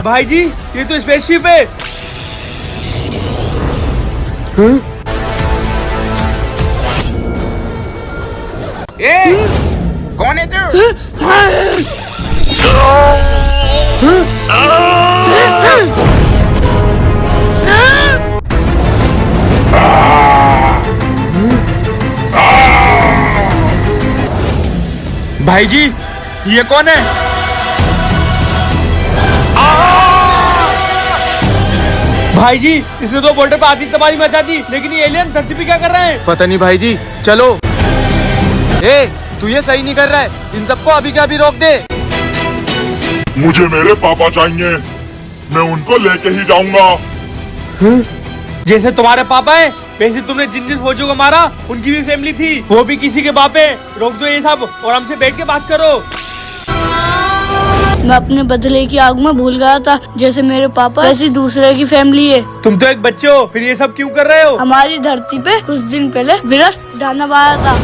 भाई जी, ये तो स्पेसशिप है। कौन है तू? भाई जी, ये कौन है? भाई जी, इसने तो बॉर्डर पर आती तबाही मचा दी, लेकिन ये एलियन धरती पे क्या कर रहे हैं? पता नहीं भाई जी, चलो। तू ये सही नहीं कर रहा है, इन सबको अभी के अभी रोक दे। मुझे मेरे पापा चाहिए, मैं उनको लेके ही जाऊंगा। जैसे तुम्हारे पापा हैं, वैसे तुमने जिन जिन फौजियों को मारा उनकी भी फैमिली थी, वो भी किसी के बाप है। रोक दो ये सब और हमसे बैठ के बात करो। मैं अपने बदले की आग में भूल गया था, जैसे मेरे पापा वैसी दूसरे की फैमिली है। तुम तो एक बच्चे हो, फिर ये सब क्यों कर रहे हो? हमारी धरती पे कुछ दिन पहले विरस्ट दानव आया था।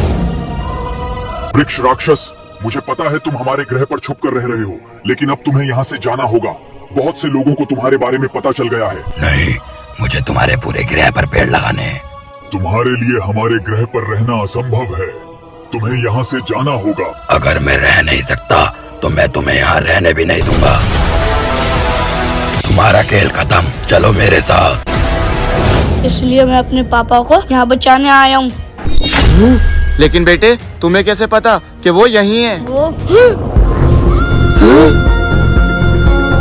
वृक्ष राक्षस, मुझे पता है तुम हमारे ग्रह पर छुप कर रह रहे हो, लेकिन अब तुम्हें यहाँ से जाना होगा। बहुत से लोगों को तुम्हारे बारे में पता चल गया है। नहीं, मुझे तुम्हारे पूरे ग्रह पर पेड़ लगाने हैं। तुम्हारे लिए हमारे ग्रह पर रहना असंभव है, तुम्हें यहाँ से जाना होगा। अगर मैं रह नहीं सकता तो मैं तुम्हें यहाँ रहने भी नहीं दूंगा। तुम्हारा खेल खत्म, चलो मेरे साथ। इसलिए मैं अपने पापा को यहाँ बचाने आया हूँ। लेकिन बेटे, तुम्हें कैसे पता कि वो यहीं है? वो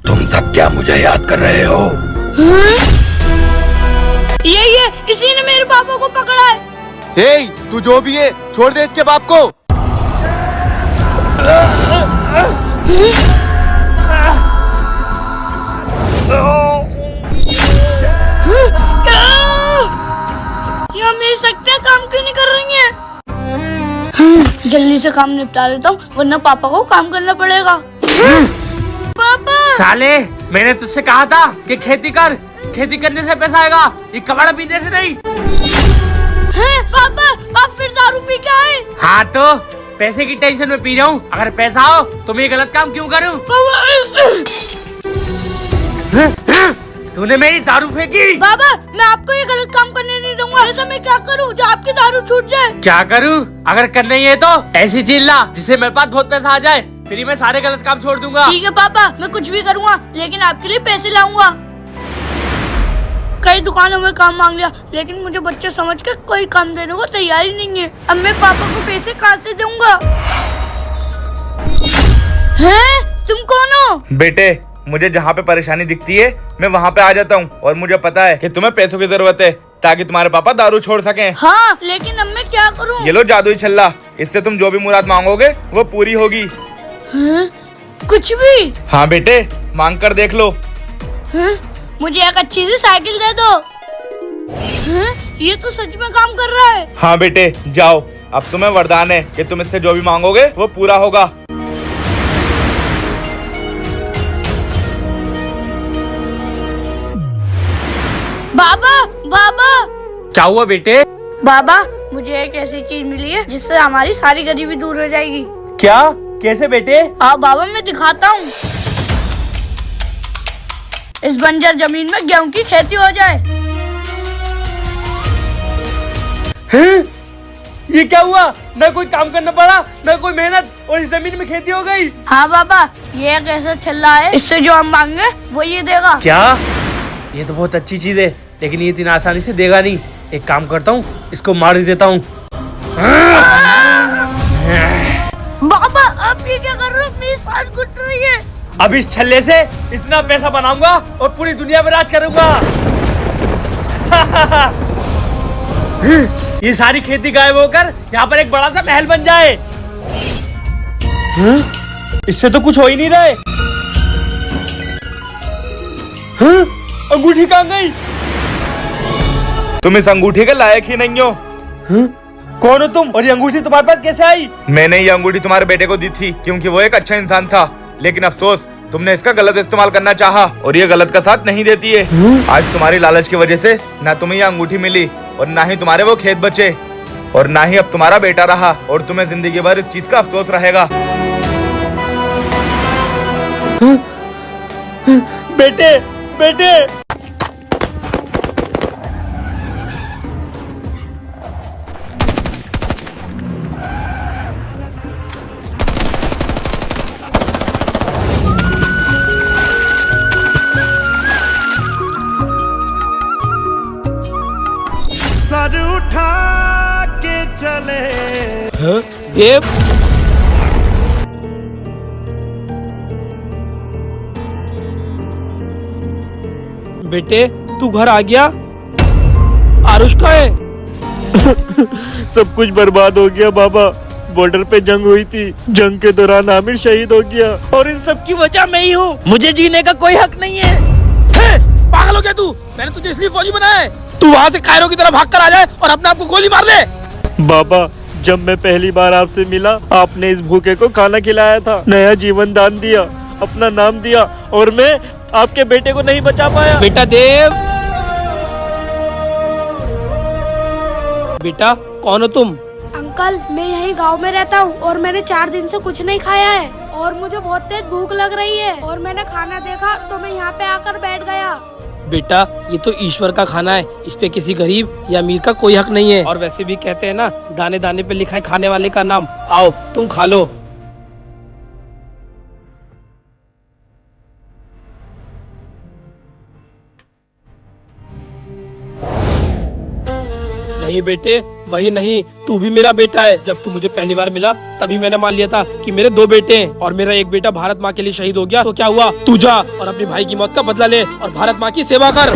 तुम सब क्या मुझे याद कर रहे हो? ये इसी ने मेरे पापा को पकड़ा है। तू जो भी है, छोड़ दे इसके बाप को। ये मेरी शक्तियाँ काम क्यों नहीं कर रही हैं? जल्दी से काम निपटा लेता हूँ, वरना पापा को काम करना पड़ेगा। पापा! साले, मैंने तुझसे कहा था कि खेती कर, खेती करने से पैसा आएगा, ये कबाड़ा पीने से नहीं। पापा, आप फिर दारू पी के आए? हाँ तो पैसे की टेंशन में पी रहा हूँ। अगर पैसा हो तो मैं ये गलत काम क्यों करूँ? तूने मेरी दारू फेंकी। बाबा, मैं आपको ये गलत काम करने नहीं दूंगा। ऐसा मैं क्या करूँ जो आपकी दारू छूट जाए? क्या करूँ? अगर करना ही है तो ऐसी चीज ला जिससे मेरे पास बहुत पैसा आ जाए, फिर मैं सारे गलत काम छोड़ दूंगा। ठीक है पापा, मैं कुछ भी करूँगा, लेकिन आपके लिए पैसे लाऊंगा। कई दुकानों में काम मांग लिया, लेकिन मुझे बच्चा समझ कर कोई काम देने को तैयार ही नहीं है। अब मैं पापा को पैसे कहाँ से दूंगा? हैं? तुम कौन हो? बेटे, मुझे जहाँ पे परेशानी दिखती है मैं वहाँ पे आ जाता हूँ, और मुझे पता है कि तुम्हें पैसों की जरूरत है ताकि तुम्हारे पापा दारू छोड़ सकें। हाँ, लेकिन अब मैं क्या करूँ? ये लो जादुई छल्ला, इससे तुम जो भी मुराद मांगोगे वो पूरी होगी। हैं? कुछ भी? हाँ बेटे, मांग कर देख लो। हैं? मुझे एक अच्छी सी साइकिल दे दो। हैं? ये तो सच में काम कर रहा है। हाँ बेटे, जाओ, अब तुम्हें वरदान है कि तुम इससे जो भी मांगोगे वो पूरा होगा। बाबा, बाबा! क्या हुआ बेटे? बाबा, मुझे एक ऐसी चीज मिली है जिससे हमारी सारी गरीबी दूर हो जाएगी। क्या? कैसे बेटे? हाँ बाबा, मैं दिखाता हूँ। इस बंजर जमीन में गेहूं की खेती हो जाए। हैं? ये क्या हुआ? न कोई काम करना पड़ा, न कोई मेहनत, और इस जमीन में खेती हो गई। हाँ बाबा, ये एक ऐसा छल्ला है, इससे जो हम मांगे वो ये देगा। क्या? ये तो बहुत अच्छी चीज है, लेकिन ये इतनी आसानी से देगा नहीं। एक काम करता हूँ, इसको मार ही देता हूँ। बाबा, आप ये क्या कर रहे हो? मेरी सांस घुट रही है। अब इस छल्ले से इतना पैसा बनाऊंगा और पूरी दुनिया में राज करूंगा। ये सारी खेती गायब होकर यहाँ पर एक बड़ा सा महल बन जाए। इससे तो कुछ हो ही नहीं रहा है। अंगूठी कहाँ गई? तुम इस अंगूठी के लायक ही नहीं हो। कौन हो तुम, और ये अंगूठी तुम्हारे पास कैसे आई? मैंने ये अंगूठी तुम्हारे बेटे को दी थी क्योंकि वो एक अच्छा इंसान था, लेकिन अफसोस तुमने इसका गलत इस्तेमाल करना चाहा और ये गलत का साथ नहीं देती है। आज तुम्हारी लालच की वजह से ना तुम्हें ये अंगूठी मिली और ना ही तुम्हारे वो खेत बचे, और ना ही अब तुम्हारा बेटा रहा, और तुम्हें जिंदगी भर इस चीज का अफसोस रहेगा। बेटे बेटे सर उठा के चले। देव बेटे तू घर आ गया। आरुष का है? सब कुछ बर्बाद हो गया बाबा। बॉर्डर पे जंग हुई थी, जंग के दौरान आमिर शहीद हो गया और इन सब की वजह मैं ही हूँ। मुझे जीने का कोई हक नहीं है। पागल हो गया तू? मैंने तुझे इसलिए फौजी बनाया है तू वहाँ से कायरो की तरफ भाग कर आ जाए और अपने आप को गोली मार ले। बाबा जब मैं पहली बार आपसे मिला, आपने इस भूखे को खाना खिलाया था, नया जीवन दान दिया, अपना नाम दिया और मैं आपके बेटे को नहीं बचा पाया। बेटा देव, बेटा कौन हो तुम? अंकल मैं यहीं गांव में रहता हूँ और मैंने 4 दिन से कुछ नहीं खाया है और मुझे बहुत तेज भूख लग रही है और मैंने खाना देखा तो मैं यहाँ पे आकर बैठ गया। बेटा ये तो ईश्वर का खाना है, इस पे किसी गरीब या अमीर का कोई हक नहीं है। और वैसे भी कहते हैं ना, दाने दाने पे लिखा है खाने वाले का नाम। आओ तुम खा लो। नहीं बेटे वही नहीं, तू भी मेरा बेटा है। जब तू मुझे पहली बार मिला तभी मैंने मान लिया था कि मेरे 2 बेटे हैं और मेरा एक बेटा भारत माँ के लिए शहीद हो गया। तो क्या हुआ, तू जा और अपने भाई की मौत का बदला ले और भारत माँ की सेवा कर।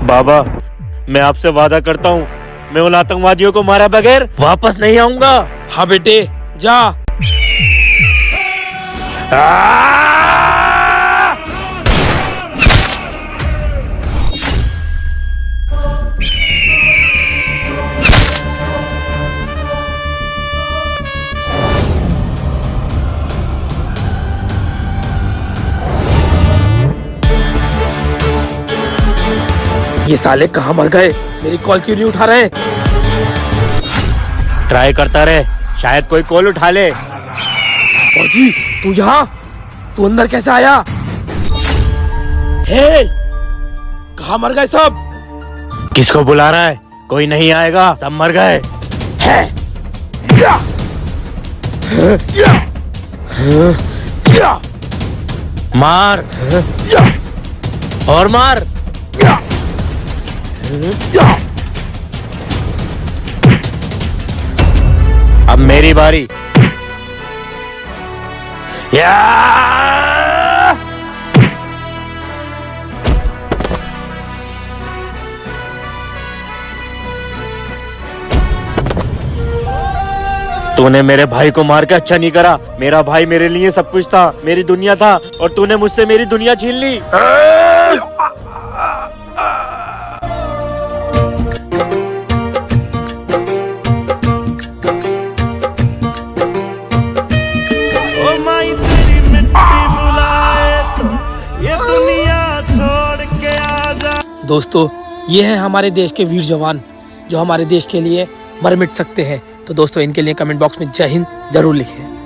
बाबा मैं आपसे वादा करता हूँ, मैं उन आतंकवादियों को मारा बगैर वापस नहीं आऊंगा। हाँ बेटे जा। ये साले कहाँ मर गए? मेरी कॉल क्यों नहीं उठा रहे? ट्राई करता रहे, शायद कोई कॉल उठा ले। फौजी तू यहाँ? तू अंदर कैसे आया? हे कहाँ मर गए सब? किसको बुला रहा है? कोई नहीं आएगा, सब मर गए। मार और मार। अब मेरी बारी। या तूने मेरे भाई को मार के अच्छा नहीं करा। मेरा भाई मेरे लिए सब कुछ था, मेरी दुनिया था और तूने मुझसे मेरी दुनिया छीन ली। दोस्तों ये है हमारे देश के वीर जवान जो हमारे देश के लिए मर मिट सकते हैं। तो दोस्तों इनके लिए कमेंट बॉक्स में जय हिंद जरूर लिखें।